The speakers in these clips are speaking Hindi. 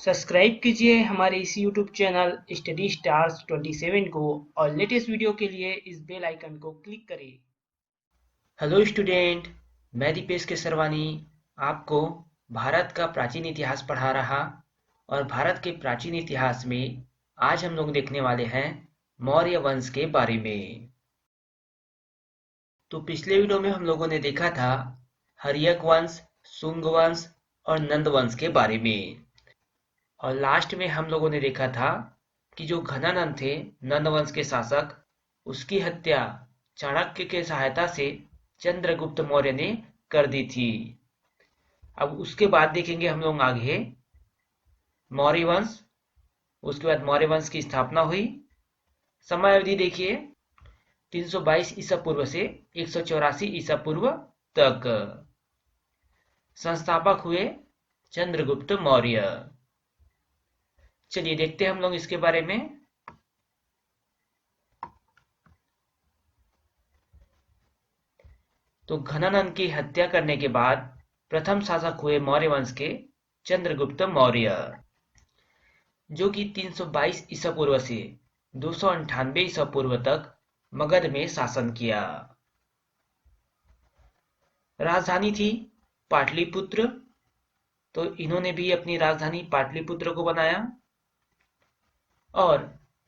सब्सक्राइब कीजिए हमारे इस यूट्यूब चैनल स्टडी स्टार्स 27 को और लेटेस्ट वीडियो के लिए इस बेल आइकन को क्लिक करें। हेलो स्टूडेंट, मैं दीपेश केसरवानी आपको भारत का प्राचीन इतिहास पढ़ा रहा। और भारत के प्राचीन इतिहास में आज हम लोग देखने वाले हैं मौर्य वंश के बारे में। तो पिछले वीडियो में हम लोगों ने देखा था हर्यक वंश, शुंग वंश और नंद वंश के बारे में। और लास्ट में हम लोगों ने देखा था कि जो घनानंद थे नंद वंश के शासक, उसकी हत्या चाणक्य के सहायता से चंद्रगुप्त मौर्य ने कर दी थी। अब उसके बाद देखेंगे हम लोग आगे मौर्य वंश। उसके बाद मौर्य वंश की स्थापना हुई। समय अवधि देखिए 322 ईसा पूर्व से 184 ईसा पूर्व तक। संस्थापक हुए चंद्रगुप्त मौर्य। चलिए देखते हैं हम लोग इसके बारे में। तो घनानंद की हत्या करने के बाद प्रथम शासक हुए मौर्य वंश के चंद्रगुप्त मौर्य, जो कि 322 ईसा पूर्व से 298 ईसा पूर्व तक मगध में शासन किया। राजधानी थी पाटलिपुत्र, तो इन्होंने भी अपनी राजधानी पाटलिपुत्र को बनाया। और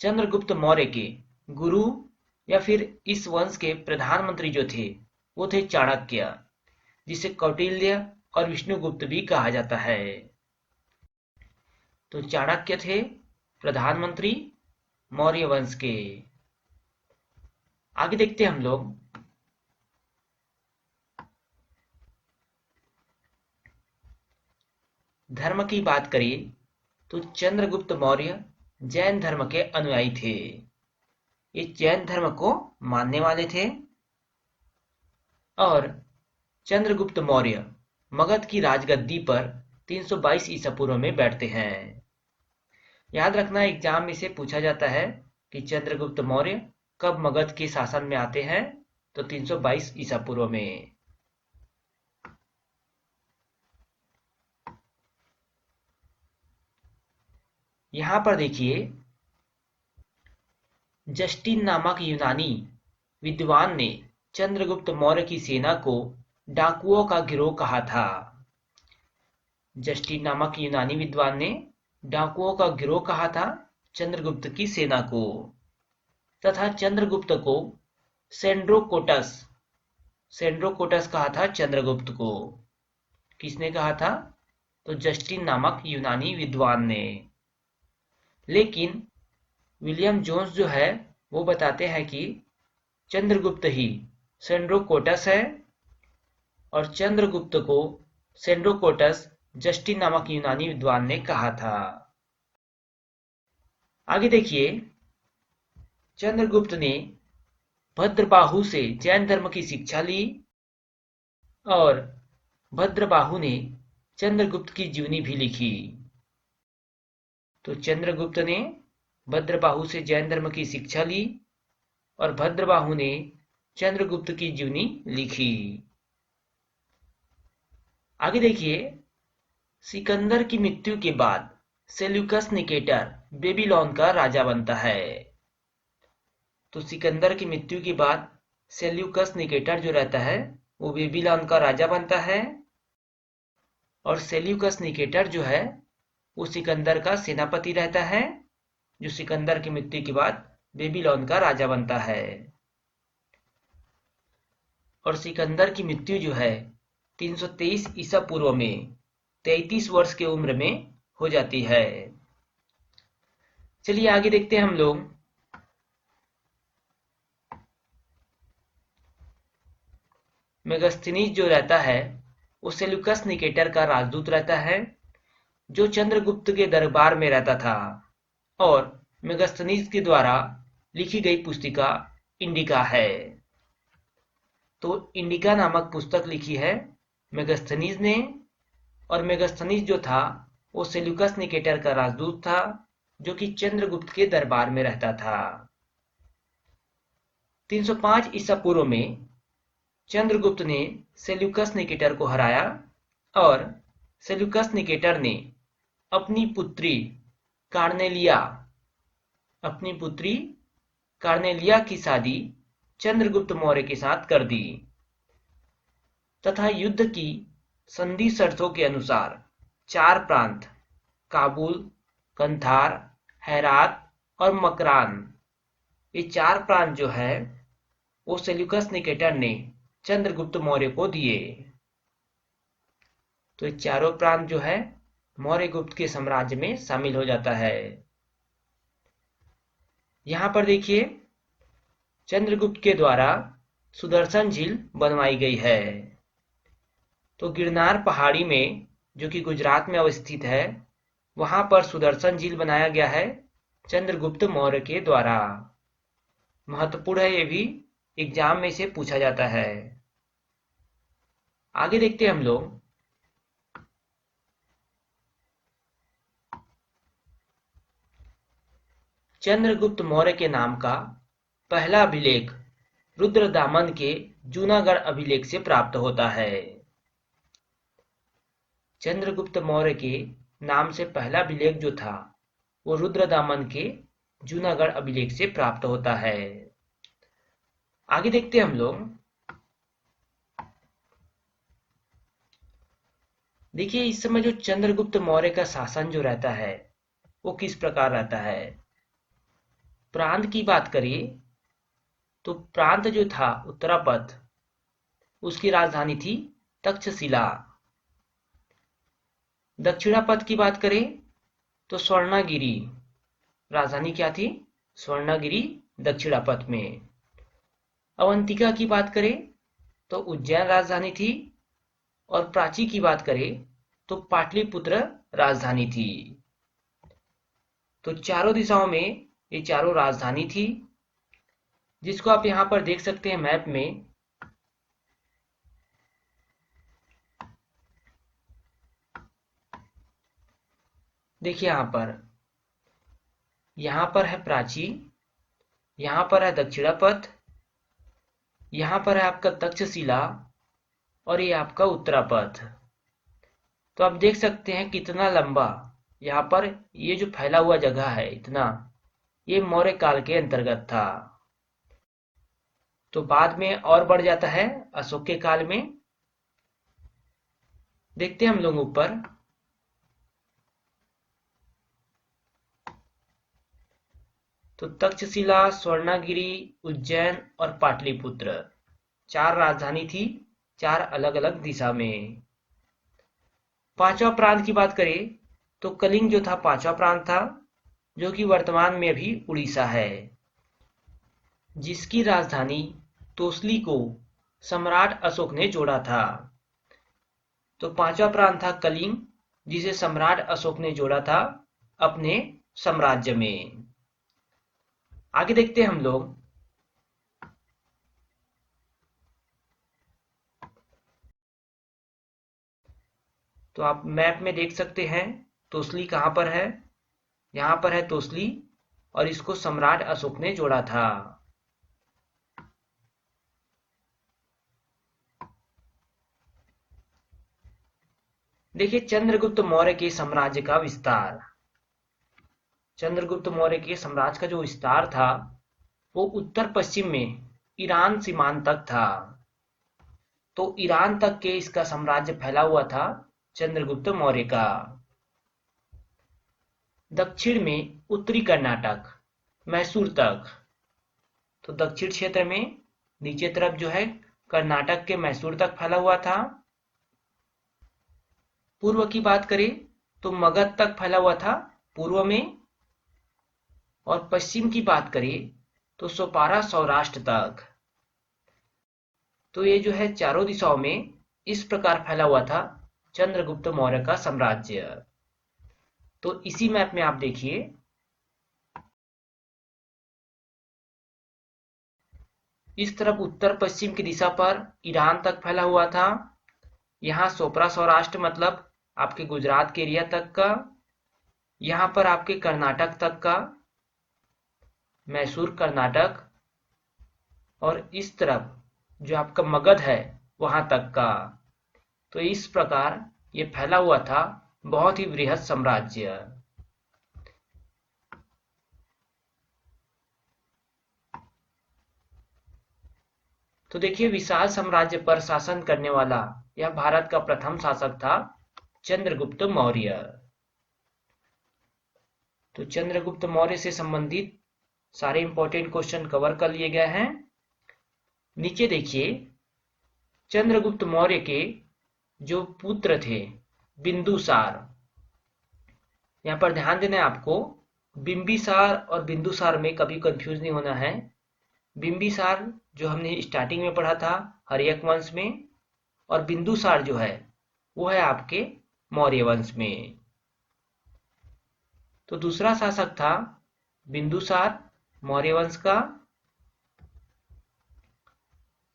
चंद्रगुप्त मौर्य के गुरु या फिर इस वंश के प्रधानमंत्री जो थे वो थे चाणक्य, जिसे कौटिल्य और विष्णुगुप्त भी कहा जाता है। तो चाणक्य थे प्रधानमंत्री मौर्य वंश के। आगे देखते हैं हम लोग। धर्म की बात करें तो चंद्रगुप्त मौर्य जैन धर्म के अनुयायी थे। ये जैन धर्म को मानने वाले थे। और चंद्रगुप्त मौर्य मगध की राजगद्दी पर 322 ईसा पूर्व में बैठते हैं। याद रखना, एग्जाम में से पूछा जाता है कि चंद्रगुप्त मौर्य कब मगध के शासन में आते हैं, तो 322 ईसा पूर्व में। यहां पर देखिए, जस्टिन नामक यूनानी विद्वान ने चंद्रगुप्त मौर्य की सेना को डाकुओं का गिरोह कहा था। जस्टिन नामक यूनानी विद्वान ने डाकुओं का गिरोह कहा था चंद्रगुप्त की सेना को, तथा चंद्रगुप्त को सेंड्रोकोटस कहा था चंद्रगुप्त को। किसने कहा था? तो जस्टिन नामक यूनानी विद्वान ने। लेकिन विलियम जोन्स जो है वो बताते हैं कि चंद्रगुप्त ही सेंड्रोकोटस है, और चंद्रगुप्त को सेंड्रोकोटस जस्टिन नामक यूनानी विद्वान ने कहा था। आगे देखिए, चंद्रगुप्त ने भद्रबाहु से जैन धर्म की शिक्षा ली, और भद्रबाहु ने चंद्रगुप्त की जीवनी भी लिखी। तो चंद्रगुप्त ने भद्रबाहु से जैन धर्म की शिक्षा ली और भद्रबाहु ने चंद्रगुप्त की जीवनी लिखी। आगे देखिए, सिकंदर की मृत्यु के बाद सेल्यूकस निकेटर बेबीलोन का राजा बनता है। तो सिकंदर की मृत्यु के बाद सेल्यूकस निकेटर जो रहता है वो बेबीलोन का राजा बनता है, और सेल्यूकस निकेटर जो है वो सिकंदर का सेनापति रहता है, जो सिकंदर की मृत्यु के बाद बेबीलोन का राजा बनता है। और सिकंदर की मृत्यु जो है 323 ईसा पूर्व में 33 वर्ष की उम्र में हो जाती है। चलिए आगे देखते हैं हम लोग। मेगस्थनीज जो रहता है वो सेल्यूकस निकेटर का राजदूत रहता है, जो चंद्रगुप्त के दरबार में रहता था, और मेगस्थनीज के द्वारा लिखी गई पुस्तिका इंडिका है। तो इंडिका नामक पुस्तक लिखी है मेगस्थनीज ने, और मेगस्थनीज जो था वो सेल्यूकस निकेटर का राजदूत था, जो कि चंद्रगुप्त के दरबार में रहता था। 305 ईसा पूर्व में चंद्रगुप्त ने सेल्यूकस निकेटर को हराया, और सेल्यूकस निकेटर ने अपनी पुत्री कार्नेलिया अपनी पुत्री कार्नेलिया की शादी चंद्रगुप्त मौर्य के साथ कर दी तथा युद्ध की संधि शर्तों के अनुसार 4 प्रांत काबुल, कंधार, हेरात और मकरान, ये 4 प्रांत जो है वो सेल्यूकस निकेटर ने चंद्रगुप्त मौर्य को दिए। तो ये चारों प्रांत जो है मौर्य गुप्त के साम्राज्य में शामिल हो जाता है। यहाँ पर देखिए चंद्रगुप्त के द्वारा सुदर्शन झील बनवाई गई है। तो गिरनार पहाड़ी में जो कि गुजरात में अवस्थित है वहां पर सुदर्शन झील बनाया गया है चंद्रगुप्त मौर्य के द्वारा। महत्वपूर्ण है, ये भी एग्जाम में से पूछा जाता है। आगे देखते हैं हम लोग। चंद्रगुप्त मौर्य के नाम का पहला अभिलेख रुद्रदामन के जूनागढ़ अभिलेख से प्राप्त होता है। चंद्रगुप्त मौर्य के नाम से पहला अभिलेख जो था वो रुद्रदामन के जूनागढ़ अभिलेख से प्राप्त होता है। आगे देखते हैं हम लोग। देखिए इस समय जो चंद्रगुप्त मौर्य का शासन जो रहता है वो किस प्रकार रहता है। प्रांत की बात करिए तो प्रांत जो था उत्तरापथ, उसकी राजधानी थी तक्षशिला। दक्षिणापथ की बात करें तो स्वर्णगिरी, राजधानी क्या थी? स्वर्णगिरी दक्षिणापथ में। अवंतिका की बात करें तो उज्जैन राजधानी थी और प्राची की बात करें तो पाटलिपुत्र राजधानी थी। तो चारों दिशाओं में ये चारों राजधानी थी, जिसको आप यहां पर देख सकते हैं मैप में। देखिए यहां पर है प्राची, यहां पर है दक्षिणापथ, यहां पर है आपका तक्षशिला और ये आपका उत्तरापथ। तो आप देख सकते हैं कितना लंबा यहाँ पर ये जो फैला हुआ जगह है इतना, ये मौर्य काल के अंतर्गत था। तो बाद में और बढ़ जाता है अशोक के काल में। देखते हैं हम लोग ऊपर। तो तक्षशिला, स्वर्णगिरी, उज्जैन और पाटलिपुत्र 4 राजधानी थी, 4 अलग अलग दिशा में। 5वां प्रांत की बात करें तो कलिंग जो था 5वां प्रांत था, जो कि वर्तमान में भी उड़ीसा है, जिसकी राजधानी तोसली को सम्राट अशोक ने जोड़ा था। तो 5वां प्रांत था कलिंग, जिसे सम्राट अशोक ने जोड़ा था अपने साम्राज्य में। आगे देखते हैं हम लोग। तो आप मैप में देख सकते हैं तोसली कहां पर है। यहां पर है तोसली और इसको सम्राट अशोक ने जोड़ा था। देखिए चंद्रगुप्त मौर्य के साम्राज्य का विस्तार। चंद्रगुप्त मौर्य के साम्राज्य का जो विस्तार था वो उत्तर पश्चिम में ईरान सीमांत तक था। तो ईरान तक के इसका साम्राज्य फैला हुआ था चंद्रगुप्त मौर्य का। दक्षिण में उत्तरी कर्नाटक, मैसूर तक। तो दक्षिण क्षेत्र में नीचे तरफ जो है कर्नाटक के मैसूर तक फैला हुआ था। पूर्व की बात करें तो मगध तक फैला हुआ था पूर्व में, और पश्चिम की बात करें तो सोपारा सौराष्ट्र तक। तो ये जो है चारों दिशाओं में इस प्रकार फैला हुआ था चंद्रगुप्त मौर्य का साम्राज्य। तो इसी मैप में आप देखिए इस तरफ उत्तर पश्चिम की दिशा पर ईरान तक फैला हुआ था। यहाँ सोपरा सौराष्ट्र मतलब आपके गुजरात के एरिया तक का, यहाँ पर आपके कर्नाटक तक का, मैसूर कर्नाटक, और इस तरफ जो आपका मगध है वहां तक का। तो इस प्रकार ये फैला हुआ था बहुत ही बृहद साम्राज्य। तो देखिए, विशाल साम्राज्य पर शासन करने वाला यह भारत का प्रथम शासक था चंद्रगुप्त मौर्य। तो चंद्रगुप्त मौर्य से संबंधित सारे इंपॉर्टेंट क्वेश्चन कवर कर लिए गए हैं। नीचे देखिए, चंद्रगुप्त मौर्य के जो पुत्र थे बिंदुसार, यहाँ पर ध्यान देना है आपको, बिंबिसार और बिंदुसार में कभी कंफ्यूज नहीं होना है। बिंबिसार जो हमने स्टार्टिंग में पढ़ा था हर्यक वंश में, और बिंदुसार जो है वो है आपके मौर्य वंश में। तो दूसरा शासक था बिंदुसार मौर्य वंश का।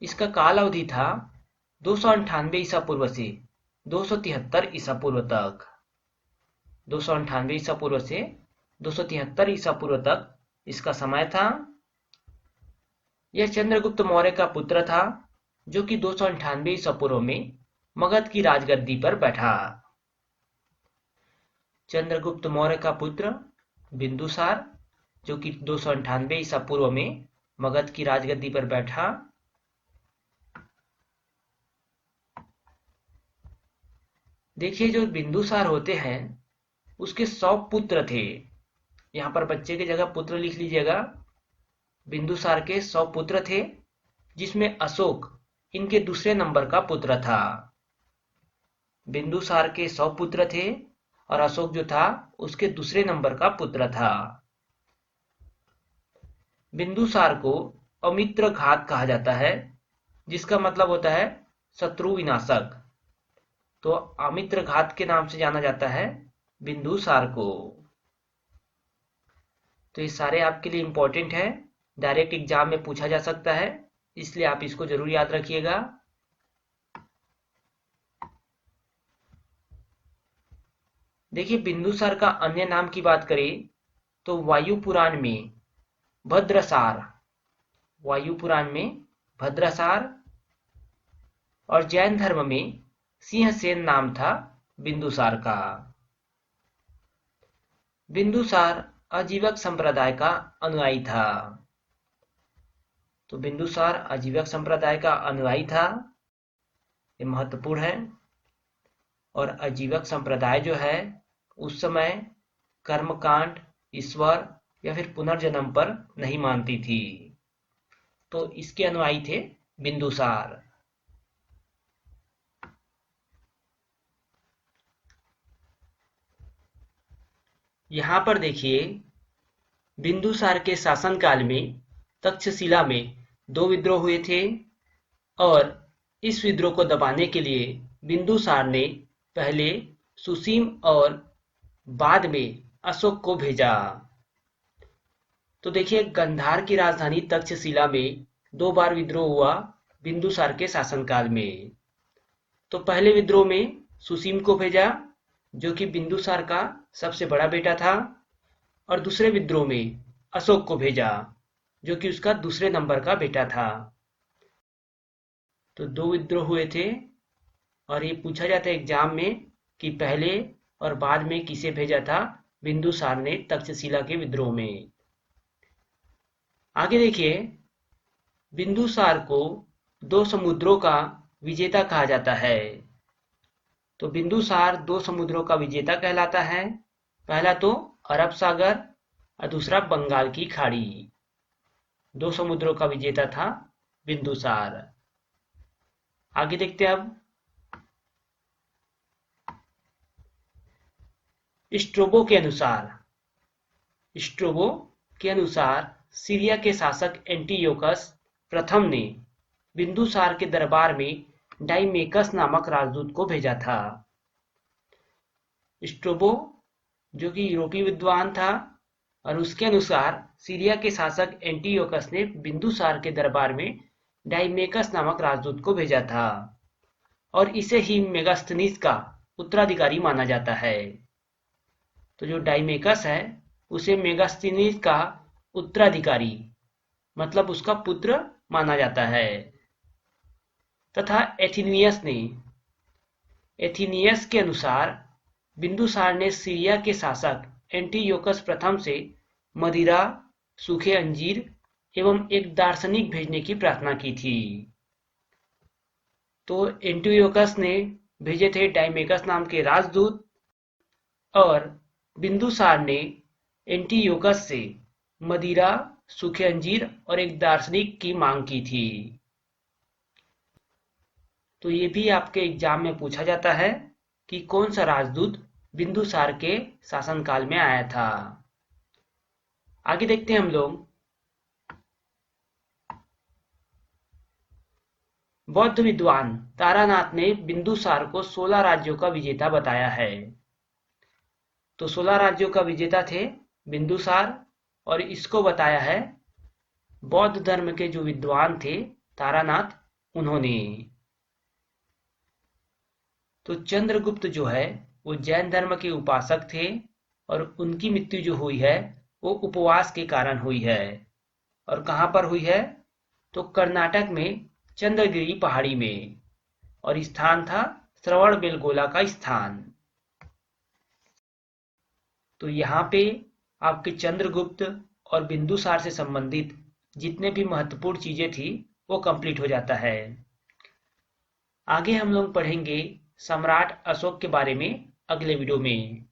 इसका काल अवधि था 298 ईसा पूर्व से 273 ईसा पूर्व तक। 298 ईसा पूर्व से 273 ईसा पूर्व तक इसका समय था। यह चंद्रगुप्त मौर्य का पुत्र था जो कि 298 ईसा पूर्व में मगध की राजगद्दी पर बैठा। चंद्रगुप्त मौर्य का पुत्र बिंदुसार जो कि 298 ईसा पूर्व में मगध की राजगद्दी पर बैठा। देखिए, जो बिंदुसार होते हैं उसके 100 पुत्र थे। यहाँ पर बच्चे की जगह पुत्र लिख लीजिएगा। बिंदुसार के 100 पुत्र थे, जिसमें अशोक इनके दूसरे नंबर का पुत्र था। बिंदुसार के 100 पुत्र थे और अशोक जो था उसके दूसरे नंबर का पुत्र था। बिंदुसार को अमित्र घात कहा जाता है, जिसका मतलब होता है शत्रु विनाशक। तो अमित्र घात के नाम से जाना जाता है बिंदुसार को। तो ये सारे आपके लिए इंपॉर्टेंट है, डायरेक्ट एग्जाम में पूछा जा सकता है, इसलिए आप इसको जरूर याद रखिएगा। देखिए, बिंदुसार का अन्य नाम की बात करें तो वायु पुराण में भद्रसार, वायु पुराण में भद्रसार, और जैन धर्म में सिंहसेन नाम था बिंदुसार का। बिंदुसार आजीवक संप्रदाय का अनुयायी था। तो बिंदुसार आजीवक संप्रदाय का अनुयायी था, ये महत्वपूर्ण है। और आजीवक संप्रदाय जो है उस समय कर्मकांड, ईश्वर या फिर पुनर्जन्म पर नहीं मानती थी। तो इसके अनुयायी थे बिंदुसार। यहाँ पर देखिए, बिंदुसार के शासनकाल में तक्षशिला में 2 विद्रोह हुए थे, और इस विद्रोह को दबाने के लिए बिंदुसार ने पहले सुसीम और बाद में अशोक को भेजा। तो देखिए, गंधार की राजधानी तक्षशिला में 2 बार विद्रोह हुआ बिंदुसार के शासनकाल में। तो पहले विद्रोह में सुसीम को भेजा जो कि बिंदुसार का सबसे बड़ा बेटा था, और दूसरे विद्रोह में अशोक को भेजा जो कि उसका दूसरे नंबर का बेटा था। तो 2 विद्रोह हुए थे, और ये पूछा जाता है एग्जाम में कि पहले और बाद में किसे भेजा था बिंदुसार ने तक्षशिला के विद्रोह में। आगे देखिए, बिंदुसार को 2 समुद्रों का विजेता कहा जाता है। तो बिंदुसार 2 समुद्रों का विजेता कहलाता है। पहला तो अरब सागर और दूसरा बंगाल की खाड़ी। 2 समुद्रों का विजेता था बिंदुसार। आगे देखते हैं अब। स्ट्रोबो के अनुसार सीरिया के शासक एंटीयोकस प्रथम ने बिंदुसार के दरबार में डाइमेकस नामक राजदूत को भेजा था। स्ट्रोबो जो कि यूरोपीय विद्वान था, और उसके अनुसार सीरिया के शासक एंटीयोकस ने बिंदुसार के दरबार में डाइमेकस नामक राजदूत को भेजा था, और इसे ही मेगास्थनीज का उत्तराधिकारी माना जाता है। तो जो डाइमेकस है उसे मेगास्थनीज का उत्तराधिकारी मतलब उसका पुत्र माना जाता है। तथा एथिनियस के अनुसार बिंदुसार ने सीरिया के शासक एंटीयोकस प्रथम से मदिरा, सूखे अंजीर एवं एक दार्शनिक भेजने की प्रार्थना की थी। तो एंटीयोकस ने भेजे थे डाइमेकस नाम के राजदूत और बिंदुसार ने एंटीयोकस से मदिरा, सूखे अंजीर और एक दार्शनिक की मांग की थी। तो ये भी आपके एग्जाम में पूछा जाता है कि कौन सा राजदूत बिंदुसार के शासनकाल में आया था। आगे देखते हैं हम लोग। बौद्ध विद्वान तारानाथ ने बिंदुसार को 16 राज्यों का विजेता बताया है। तो 16 राज्यों का विजेता थे बिंदुसार और इसको बताया है बौद्ध धर्म के जो विद्वान थे तारानाथ, उन्होंने। तो चंद्रगुप्त जो है वो जैन धर्म के उपासक थे और उनकी मृत्यु जो हुई है वो उपवास के कारण हुई है। और कहाँ पर हुई है? तो कर्नाटक में चंद्रगिरी पहाड़ी में, और स्थान था श्रवणबेलगोला का स्थान। तो यहाँ पे आपके चंद्रगुप्त और बिंदुसार से संबंधित जितने भी महत्वपूर्ण चीजें थी वो कंप्लीट हो जाता है। आगे हम लोग पढ़ेंगे सम्राट अशोक के बारे में अगले वीडियो में।